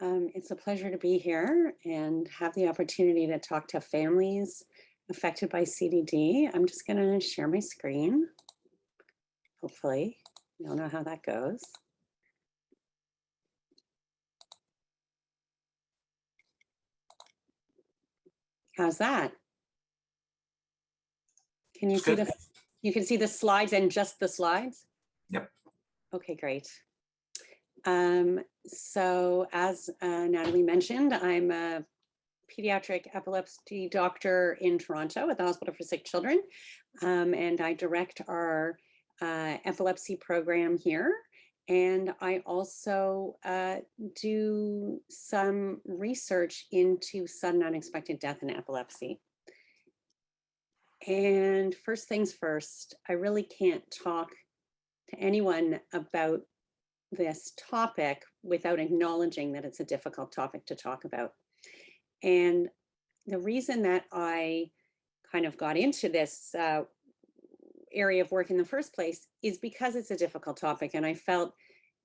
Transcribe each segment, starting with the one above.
It's a pleasure to be here and have the opportunity to talk to families affected by CDD. I'm just going to share my screen. Hopefully, you'll know how that goes. How's that? Can you see the? You can see the slides and just the slides? Yep. Okay, great. So as Natalie mentioned, I'm a pediatric epilepsy doctor in Toronto at the Hospital for Sick Children, and I direct our epilepsy program here. And I also do some research into sudden unexpected death in epilepsy. And first things first, I really can't talk to anyone about this topic without acknowledging that it's a difficult topic to talk about. And the reason that I kind of got into this area of work in the first place is because it's a difficult topic, and I felt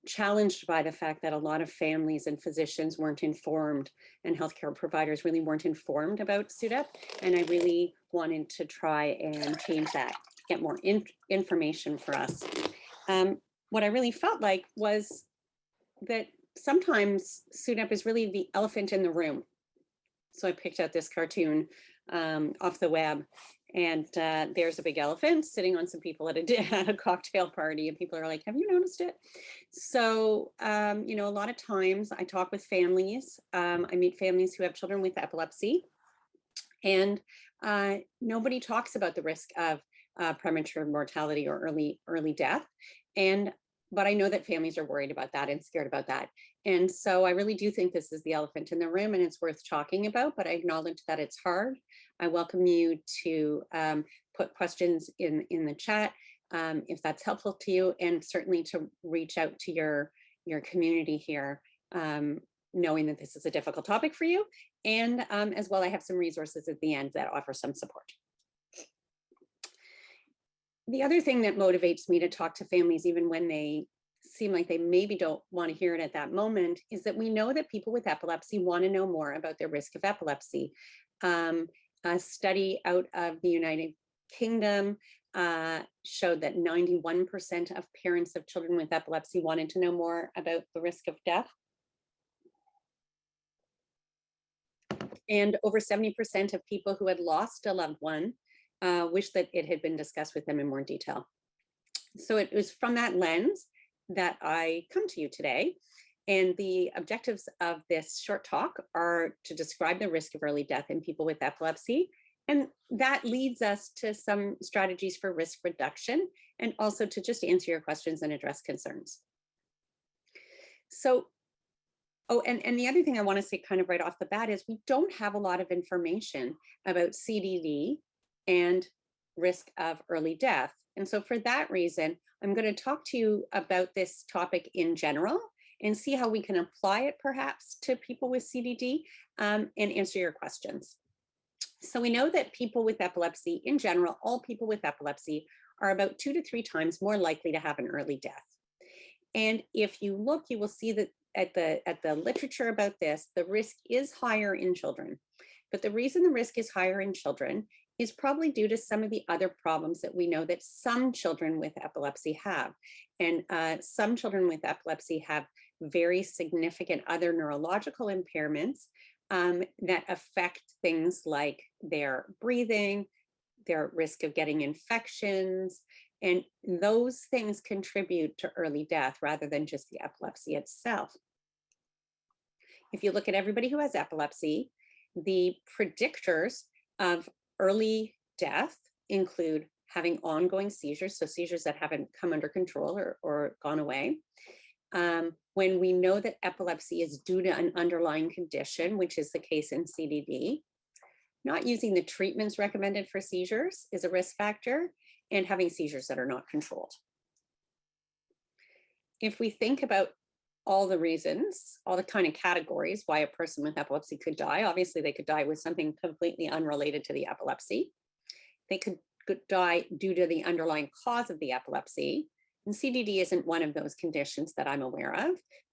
challenged by the fact that a lot of families and physicians weren't informed, and healthcare providers really weren't informed about SUDEP, and I really wanted to try and change that, get more information for us. What I really felt like was that sometimes SUDEP is really the elephant in the room. So I picked out this cartoon off the web, and there's a big elephant sitting on some people at a cocktail party, and people are like, have you noticed it? So, you know, a lot of times I talk with families. I meet families who have children with epilepsy, and nobody talks about the risk of premature mortality or early death. But I know that families are worried about that and scared about that. And so I really do think this is the elephant in the room, and it's worth talking about, but I acknowledge that it's hard. I welcome you to put questions in the chat if that's helpful to you, and certainly to reach out to your community here, knowing that this is a difficult topic for you. And as well, I have some resources at the end that offer some support. The other thing that motivates me to talk to families, even when they seem like they maybe don't want to hear it at that moment, is that we know that people with epilepsy want to know more about their risk of epilepsy. A study out of the United Kingdom showed that 91% of parents of children with epilepsy wanted to know more about the risk of death. And over 70% of people who had lost a loved one wish that it had been discussed with them in more detail. So it was from that lens that I come to you today. And the objectives of this short talk are to describe the risk of early death in people with epilepsy. And that leads us to some strategies for risk reduction, and also to just answer your questions and address concerns. So, and the other thing I want to say kind of right off the bat is we don't have a lot of information about CDD and risk of early death. And so for that reason, I'm going to talk to you about this topic in general and see how we can apply it perhaps to people with CDD and answer your questions. So we know that people with epilepsy in general, all people with epilepsy are about 2 to 3 times more likely to have an early death. And if you look, you will see that at the literature about this, the risk is higher in children. But the reason the risk is higher in children is probably due to some of the other problems that we know that some children with epilepsy have. And some children with epilepsy have very significant other neurological impairments that affect things like their breathing, their risk of getting infections, and those things contribute to early death rather than just the epilepsy itself. If you look at everybody who has epilepsy, the predictors of early death include having ongoing seizures, so seizures that haven't come under control or gone away. When we know that epilepsy is due to an underlying condition, which is the case in CDD, not using the treatments recommended for seizures is a risk factor, and having seizures that are not controlled. If we think about all the reasons, all the kind of categories why a person with epilepsy could die, obviously they could die with something completely unrelated to the epilepsy. They could die due to the underlying cause of the epilepsy. And CDD isn't one of those conditions that I'm aware of,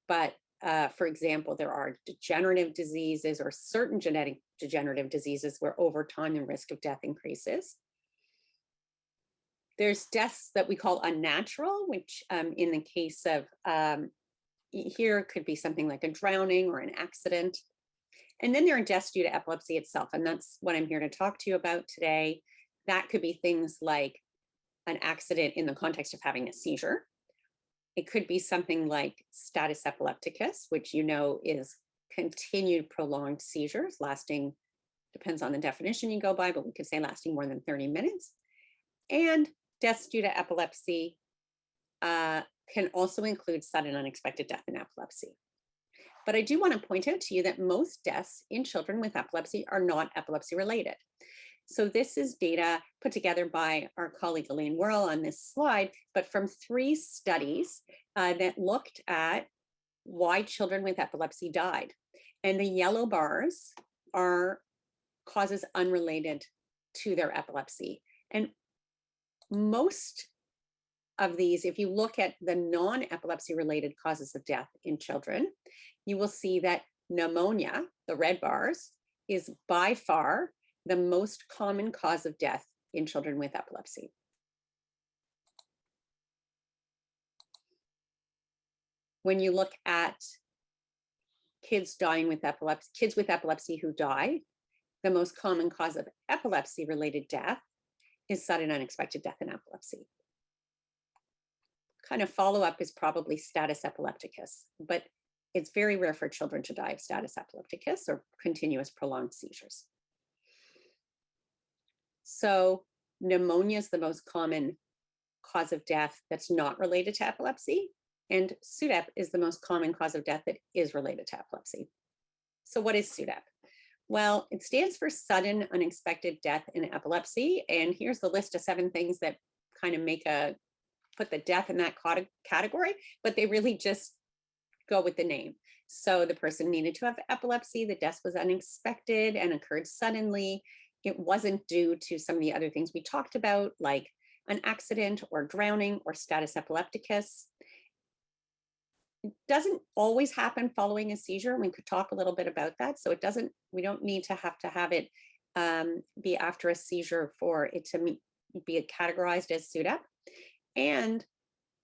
but for example, there are degenerative diseases or certain genetic degenerative diseases where over time the risk of death increases. There's deaths that we call unnatural, which in the case of here could be something like a drowning or an accident. And then there are deaths due to epilepsy itself. And that's what I'm here to talk to you about today. That could be things like an accident in the context of having a seizure. It could be something like status epilepticus, which you know is continued prolonged seizures lasting, depends on the definition you go by, but we could say lasting more than 30 minutes. And deaths due to epilepsy can also include sudden unexpected death in epilepsy. But I do want to point out to you that most deaths in children with epilepsy are not epilepsy related. So this is data put together by our colleague Elaine Worrell on this slide, but from 3 studies that looked at why children with epilepsy died. And the yellow bars are causes unrelated to their epilepsy. And most of these, if you look at the non-epilepsy related causes of death in children, you will see that pneumonia, the red bars, is by far the most common cause of death in children with epilepsy. When you look at kids dying with epilepsy, kids with epilepsy who die, the most common cause of epilepsy-related death is sudden unexpected death in epilepsy. Kind of follow-up is probably status epilepticus, but it's very rare for children to die of status epilepticus or continuous prolonged seizures. So pneumonia is the most common cause of death that's not related to epilepsy, and SUDEP is the most common cause of death that is related to epilepsy. So what is SUDEP? Well, it stands for sudden unexpected death in epilepsy, and here's the list of 7 things that kind of put the death in that category, but they really just go with the name. So the person needed to have epilepsy, the death was unexpected and occurred suddenly. It wasn't due to some of the other things we talked about, like an accident or drowning or status epilepticus. It doesn't always happen following a seizure. We could talk a little bit about that. So we don't need to have it be after a seizure for it to be categorized as SUDEP. And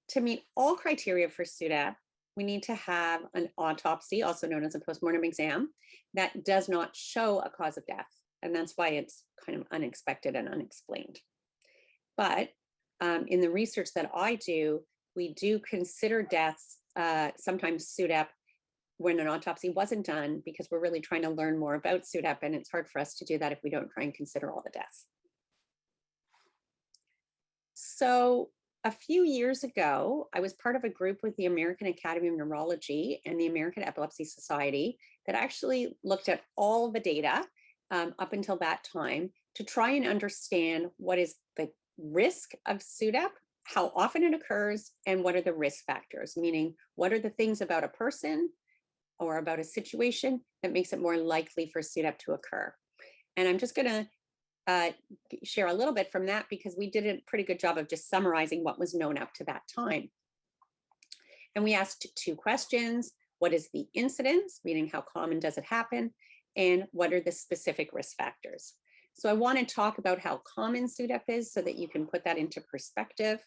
to meet all criteria for SUDEP, we need to have an autopsy, also known as a postmortem exam, that does not show a cause of death. And that's why it's kind of unexpected and unexplained. But in the research that I do, we do consider deaths, sometimes SUDEP, when an autopsy wasn't done, because we're really trying to learn more about SUDEP, and it's hard for us to do that if we don't try and consider all the deaths. So a few years ago, I was part of a group with the American Academy of Neurology and the American Epilepsy Society that actually looked at all the data up until that time to try and understand what is the risk of SUDEP, how often it occurs, and what are the risk factors, meaning what are the things about a person or about a situation that makes it more likely for SUDEP to occur. And I'm just going to share a little bit from that because we did a pretty good job of just summarizing what was known up to that time. And we asked 2 questions. What is the incidence, meaning how common does it happen? And what are the specific risk factors? So I want to talk about how common SUDEP is so that you can put that into perspective.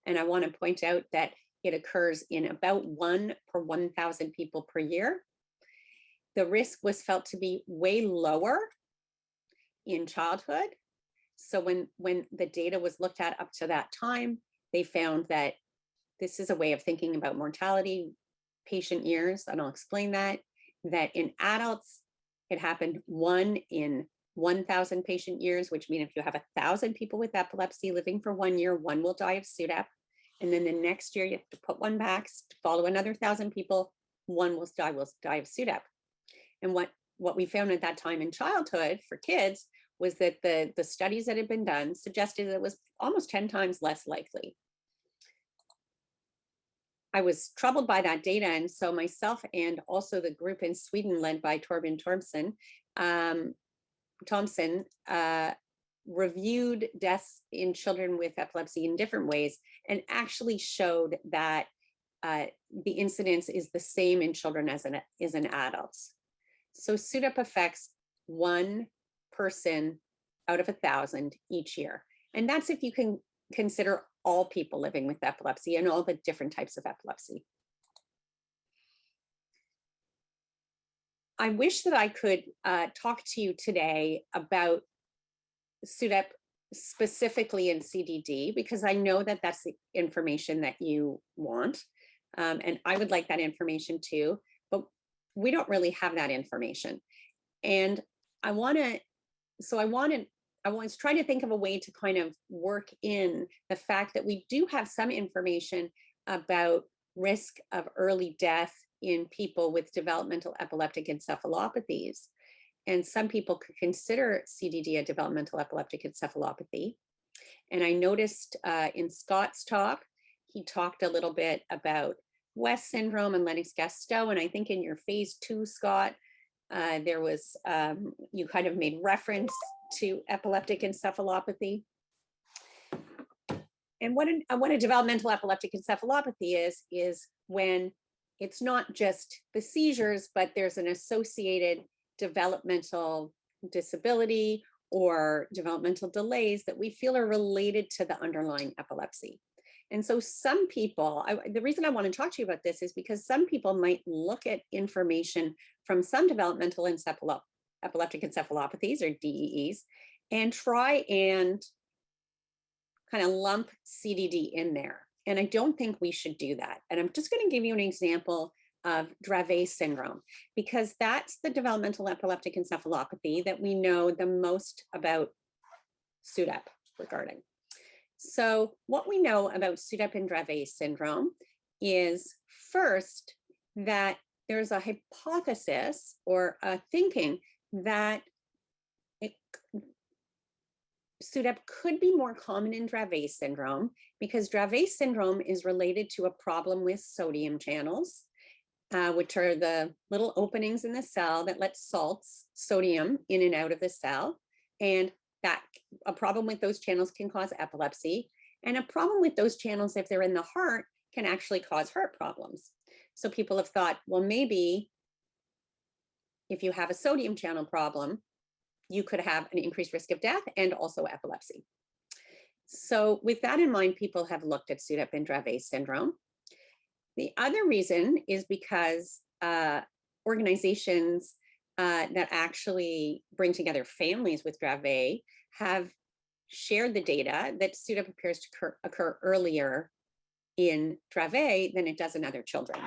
And I want to point out that it occurs in about 1 per 1,000 people per year. The risk was felt to be way lower in childhood. So when the data was looked at up to that time, they found that this is a way of thinking about mortality, patient years, and I'll explain that in adults, it happened 1 in 1,000 patient years, which means if you have 1,000 people with epilepsy living for 1 year, 1 will die of SUDEP. And then the next year you have to put 1 back to follow another 1,000 people, 1 will die of SUDEP. And what we found at that time in childhood for kids was that the studies that had been done suggested that it was almost 10 times less likely. I was troubled by that data, and so myself and also the group in Sweden led by Torben Thomsen reviewed deaths in children with epilepsy in different ways and actually showed that the incidence is the same in children as in adults. So SUDEP affects one person out of 1,000 each year. And that's if you can consider all people living with epilepsy and all the different types of epilepsy. I wish that I could talk to you today about SUDEP specifically in CDD, because I know that that's the information that you want. And I would like that information too, but we don't really have that information. And I was trying to think of a way to kind of work in the fact that we do have some information about risk of early death in people with developmental epileptic encephalopathies. And some people could consider CDD a developmental epileptic encephalopathy. And I noticed in Scott's talk, he talked a little bit about West syndrome and Lennox-Gastaut. And I think in your phase 2, Scott, there was, you kind of made reference to epileptic encephalopathy. And what a developmental epileptic encephalopathy is when it's not just the seizures, but there's an associated developmental disability or developmental delays that we feel are related to the underlying epilepsy. And so some people, the reason I want to talk to you about this is because some people might look at information from some developmental epileptic encephalopathies or DEEs and try and kind of lump CDD in there. And I don't think we should do that. And I'm just going to give you an example of Dravet syndrome, because that's the developmental epileptic encephalopathy that we know the most about SUDEP regarding. So what we know about SUDEP and Dravet syndrome is first that there's a hypothesis or a thinking that SUDEP could be more common in Dravet syndrome because Dravet syndrome is related to a problem with sodium channels, which are the little openings in the cell that let salts, sodium, in and out of the cell. And that a problem with those channels can cause epilepsy. And a problem with those channels, if they're in the heart, can actually cause heart problems. So people have thought, well, maybe if you have a sodium channel problem, you could have an increased risk of death and also epilepsy. So with that in mind, people have looked at SUDEP and Dravet syndrome. The other reason is because organizations that actually bring together families with Dravet have shared the data that SUDEP appears to occur earlier in Dravet than it does in other children.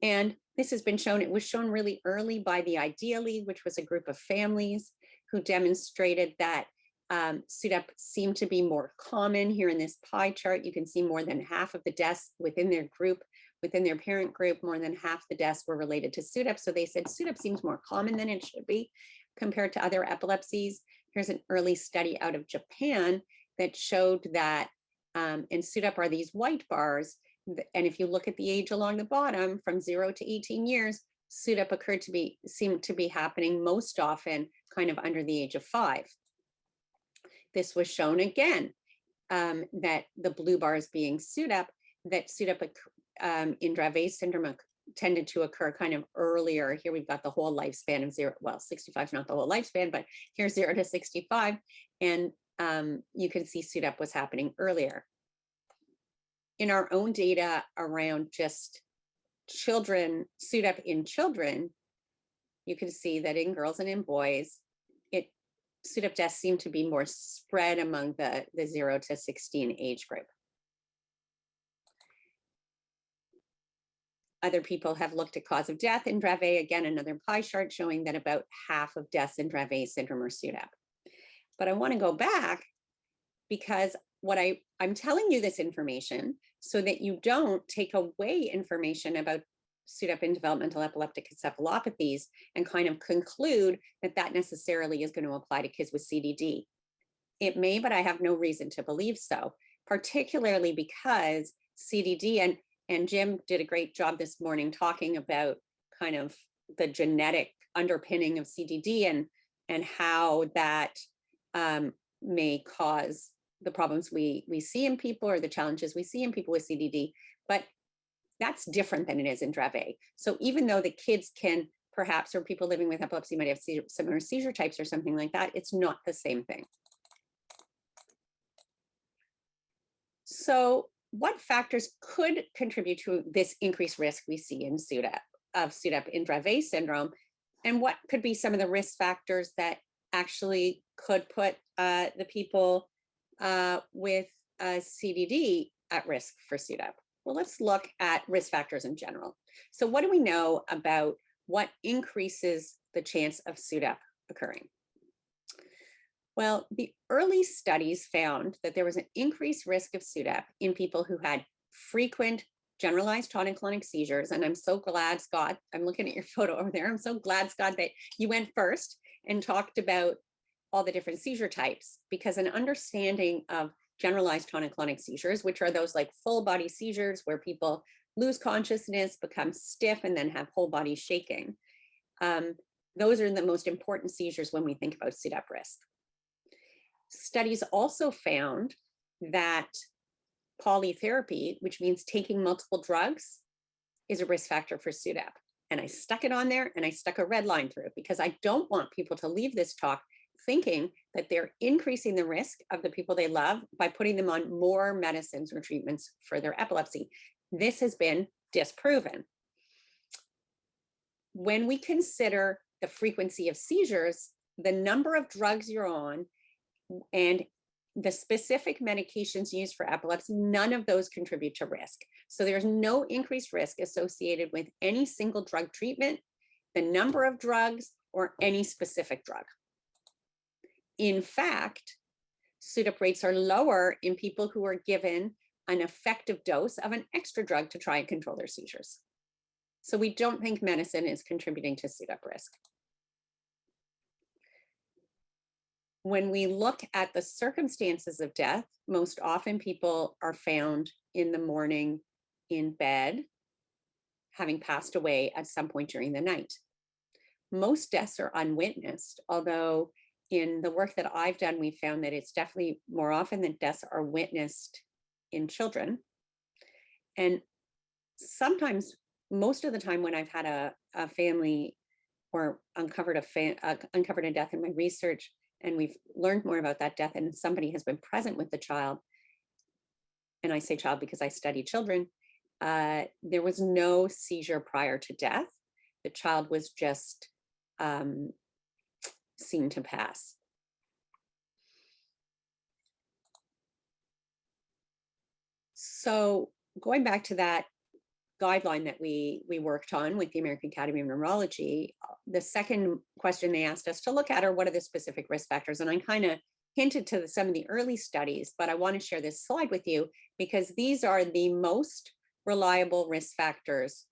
And this has been shown, it was shown really early by the Ideally, which was a group of families who demonstrated that SUDEP seemed to be more common. Here in this pie chart, you can see more than half of the deaths within their group, within their parent group, more than half the deaths were related to SUDEP. So they said SUDEP seems more common than it should be compared to other epilepsies. Here's an early study out of Japan that showed that, and SUDEP are these white bars. And if you look at the age along the bottom, from 0 to 18 years, SUDEP seemed to be happening most often kind of under the age of 5. This was shown again, that the blue bars being SUDEP, that SUDEP in Dravet syndrome tended to occur kind of earlier. Here we've got the whole lifespan of 0, well, 65 is not the whole lifespan, but here's 0 to 65. And you can see SUDEP was happening earlier. In our own data around just children, SUDEP in children, you can see that in girls and in boys, SUDEP deaths seem to be more spread among the 0 to 16 age group. Other people have looked at cause of death in Dravet, again, another pie chart showing that about half of deaths in Dravet syndrome are SUDEP. But I want to go back because I'm telling you this information so that you don't take away information about SUDEP and developmental epileptic encephalopathies and kind of conclude that that necessarily is going to apply to kids with CDD. It may, but I have no reason to believe so, particularly because CDD, and Jim did a great job this morning talking about kind of the genetic underpinning of CDD and how that may cause the problems we see in people or the challenges we see in people with CDD. But That's different than it is in Dravet. So even though the kids can perhaps, or people living with epilepsy might have similar seizure types or something like that, it's not the same thing. So what factors could contribute to this increased risk we see in SUDEP in Dravet syndrome? And what could be some of the risk factors that actually could put the people with CDD at risk for SUDEP? Well, let's look at risk factors in general. So what do we know about what increases the chance of SUDEP occurring? Well, the early studies found that there was an increased risk of SUDEP in people who had frequent generalized tonic-clonic seizures. And I'm so glad, Scott, I'm looking at your photo over there. I'm so glad, Scott, that you went first and talked about all the different seizure types, because an understanding of generalized tonic-clonic seizures, which are those like full body seizures where people lose consciousness, become stiff, and then have whole body shaking. Those are the most important seizures when we think about SUDEP risk. Studies also found that polytherapy, which means taking multiple drugs, is a risk factor for SUDEP. And I stuck it on there and I stuck a red line through it because I don't want people to leave this talk thinking that they're increasing the risk of the people they love by putting them on more medicines or treatments for their epilepsy. This has been disproven. When we consider the frequency of seizures, the number of drugs you're on, and the specific medications used for epilepsy, none of those contribute to risk. So there's no increased risk associated with any single drug treatment, the number of drugs, or any specific drug. In fact, SUDEP rates are lower in people who are given an effective dose of an extra drug to try and control their seizures. So we don't think medicine is contributing to SUDEP risk. When we look at the circumstances of death, most often people are found in the morning in bed, having passed away at some point during the night. Most deaths are unwitnessed, although in the work that I've done, we found that it's definitely more often that deaths are witnessed in children. And sometimes, most of the time when I've had a family or uncovered a death in my research, and we've learned more about that death, and somebody has been present with the child, and I say child because I study children, there was no seizure prior to death. The child was just seen to pass. So going back to that guideline that we worked on with the American Academy of Neurology, the second question they asked us to look at are what are the specific risk factors? And I kind of hinted to some of the early studies, but I want to share this slide with you because these are the most reliable risk factors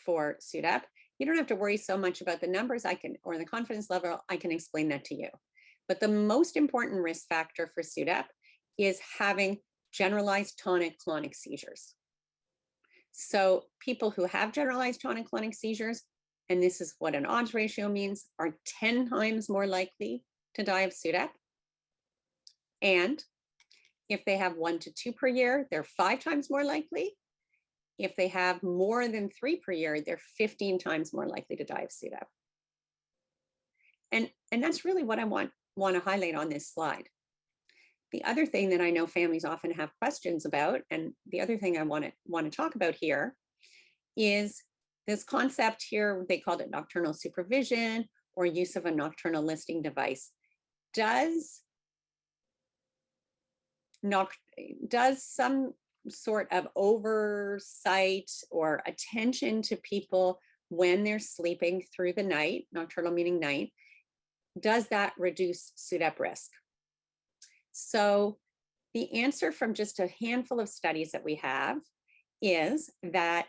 for SUDEP. You don't have to worry so much about the numbers or the confidence level, I can explain that to you. But the most important risk factor for SUDEP is having generalized tonic-clonic seizures. So people who have generalized tonic-clonic seizures, and this is what an odds ratio means, are 10 times more likely to die of SUDEP. And if they have 1 to 2 per year, they're 5 times more likely. If they have more than 3 per year, they're 15 times more likely to die of SUDEP. And that's really what I want to highlight on this slide. The other thing that I know families often have questions about, and the other thing I want to talk about here, is this concept here. They called it nocturnal supervision or use of a nocturnal listening device. Does some sort of oversight or attention to people when they're sleeping through the night, nocturnal meaning night, does that reduce SUDEP risk? So the answer from just a handful of studies that we have is that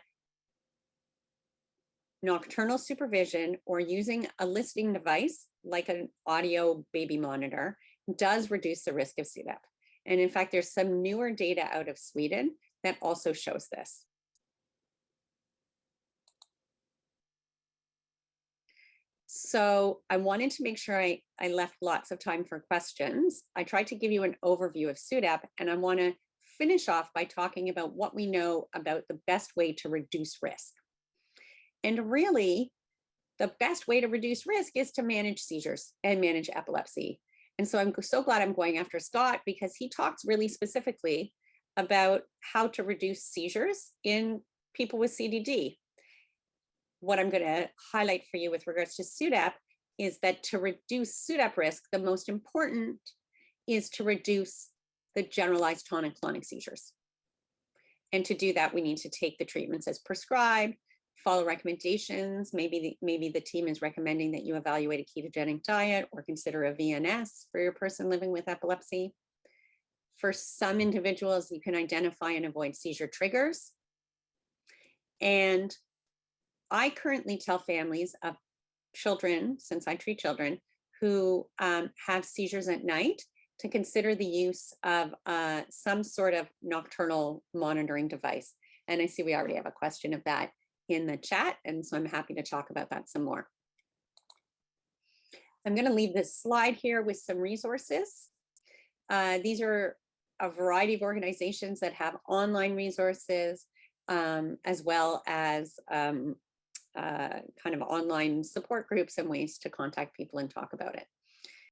nocturnal supervision or using a listening device like an audio baby monitor does reduce the risk of SUDEP. And in fact, there's some newer data out of Sweden that also shows this. So I wanted to make sure I left lots of time for questions. I tried to give you an overview of SUDEP, and I want to finish off by talking about what we know about the best way to reduce risk. And really, the best way to reduce risk is to manage seizures and manage epilepsy. And so I'm so glad I'm going after Scott, because he talks really specifically about how to reduce seizures in people with CDD. What I'm going to highlight for you with regards to SUDEP is that to reduce SUDEP risk, the most important is to reduce the generalized tonic-clonic seizures. And to do that, we need to take the treatments as prescribed, follow recommendations. Maybe the team is recommending that you evaluate a ketogenic diet or consider a VNS for your person living with epilepsy. For some individuals, you can identify and avoid seizure triggers. And I currently tell families of children, since I treat children, who have seizures at night, to consider the use of some sort of nocturnal monitoring device. And I see we already have a question of that in the chat, and so I'm happy to talk about that some more. I'm going to leave this slide here with some resources. These are a variety of organizations that have online resources, as well as kind of online support groups and ways to contact people and talk about it.